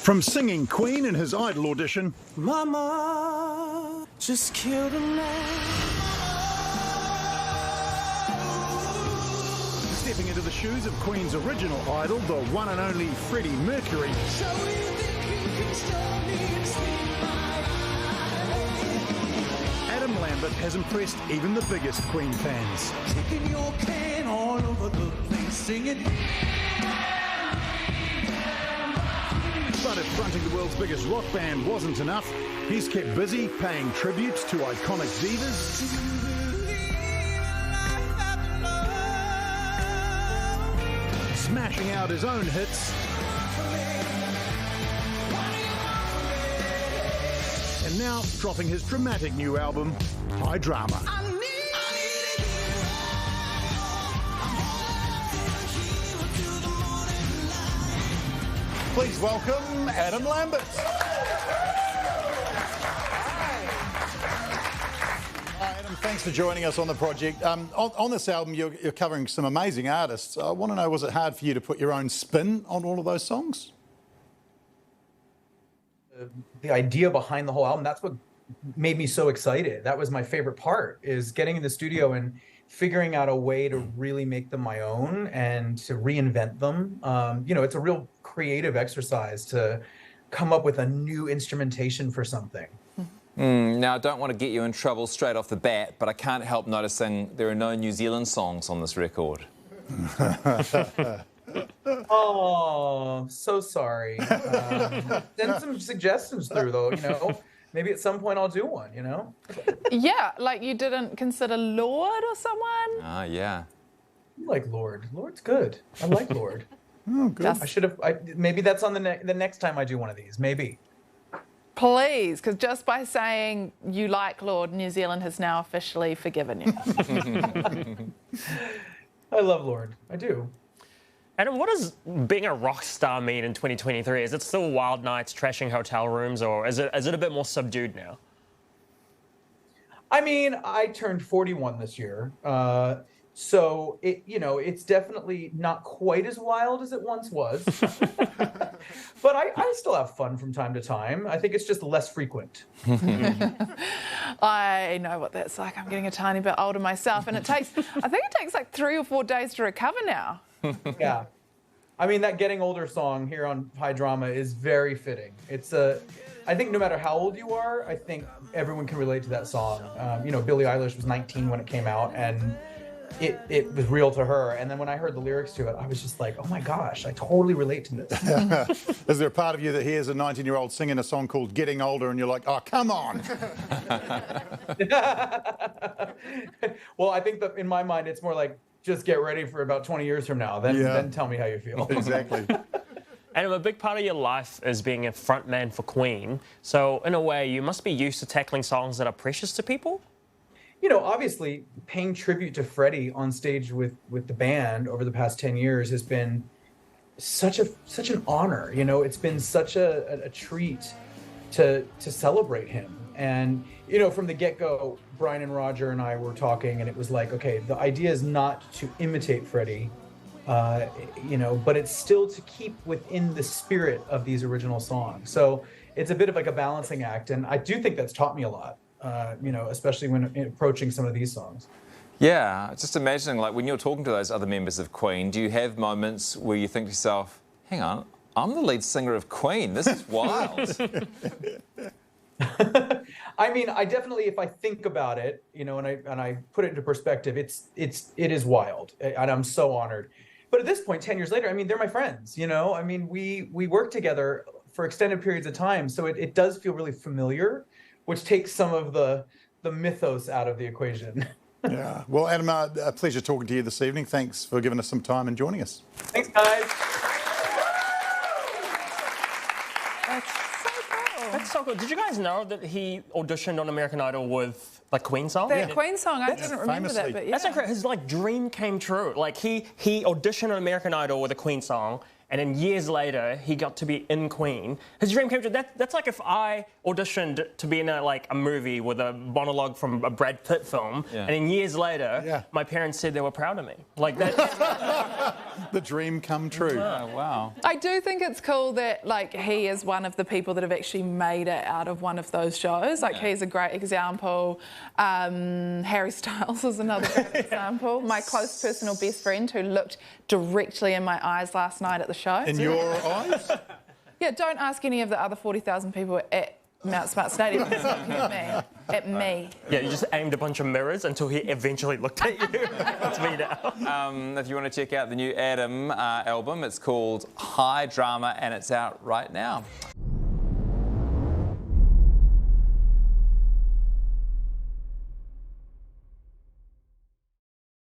From singing Queen in his Idol audition, Mama just killed a man. stepping into the shoes of Queen's original idol, the one and only Freddie Mercury. So you think you can stop me and sleep my eyes? Adam Lambert has impressed even the biggest Queen fans. Kicking your can all over the place, singing. But if fronting the world's biggest rock band wasn't enough, he's kept busy paying tribute to iconic divas, smashing out his own hits, and now dropping his dramatic new album, High Drama. Please welcome Adam Lambert. Hi, Adam, thanks for joining us on the project. On this album, you're covering some amazing artists. I want to know, was it hard for you to put your own spin on all of those songs? The idea behind the whole album, that's what made me so excited. That was my favorite part, is getting in the studio and figuring out a way to really make them my own and to reinvent them. You know, it's a real creative exercise to come up with a new instrumentation for something. Now, I don't want to get you in trouble straight off the bat, but I can't help noticing there are no New Zealand songs on this record. Oh, so sorry. Send some suggestions through, though, you know. Maybe at some point I'll do one, you know? Yeah, like you didn't consider Lord or someone? Ah, yeah. I like Lord. Lord's good. I like Lord. Oh, good. I should have. Maybe that's on the next time I do one of these. Maybe. Please, because just by saying you like Lord, New Zealand has now officially forgiven you. I love Lord. I do. Adam, what does being a rock star mean in 2023? Is it still wild nights, trashing hotel rooms, or is it a bit more subdued now? I mean, I turned 41 this year, so it's definitely not quite as wild as it once was. But I still have fun from time to time. I think it's just less frequent. I know what that's like. I'm getting a tiny bit older myself, and I think it takes like 3 or 4 days to recover now. Yeah. I mean, that Getting Older song here on High Drama is very fitting. I think no matter how old you are, I think everyone can relate to that song. Billie Eilish was 19 when it came out, and it was real to her. And then when I heard the lyrics to it, I was just like, oh my gosh, I totally relate to this. Is there a part of you that hears a 19-year-old singing a song called Getting Older and you're like, oh, come on? Well, I think that in my mind, it's more like, just get ready for about 20 years from now. Then tell me how you feel. Exactly. Adam, a big part of your life is being a frontman for Queen. So, in a way, you must be used to tackling songs that are precious to people? You know, obviously, paying tribute to Freddie on stage with the band over the past 10 years has been such an honor. You know, it's been such a treat to celebrate him. And, you know, from the get-go, Brian and Roger and I were talking, and it was like, okay, the idea is not to imitate Freddie, but it's still to keep within the spirit of these original songs. So it's a bit of like a balancing act, and I do think that's taught me a lot, especially when approaching some of these songs. Yeah, just imagining, like, when you're talking to those other members of Queen, do you have moments where you think to yourself, hang on, I'm the lead singer of Queen, this is wild? I mean, I definitely, if I think about it, you know, and I put it into perspective, it is wild, and I'm so honored. But at this point, 10 years later, I mean, they're my friends, you know. I mean, we work together for extended periods of time, so it does feel really familiar, which takes some of the mythos out of the equation. Yeah. Well, Adam, a pleasure talking to you this evening. Thanks for giving us some time and joining us. Thanks, guys. That's so cool. Did you guys know that he auditioned on American Idol with the Queen song? That Queen song, I didn't remember famously. that, but yeah. That's incredible. His dream came true. Like he auditioned on American Idol with a Queen song, and then years later he got to be in Queen. His dream came true. That's like if I auditioned to be in a movie with a monologue from a Brad Pitt film, and then years later, my parents said they were proud of me. Like that. The dream come true. Oh, wow. I do think it's cool that he is one of the people that have actually made it out of one of those shows. He's a great example. Harry Styles is another great example. My close personal best friend who looked directly in my eyes last night at the show. In your eyes? Yeah, don't ask any of the other 40,000 people at Mount Smart Stadium. He's looking at me. At me. Yeah, you just aimed a bunch of mirrors until he eventually looked at you. That's me now. If you want to check out the new Adam album, it's called High Drama and it's out right now.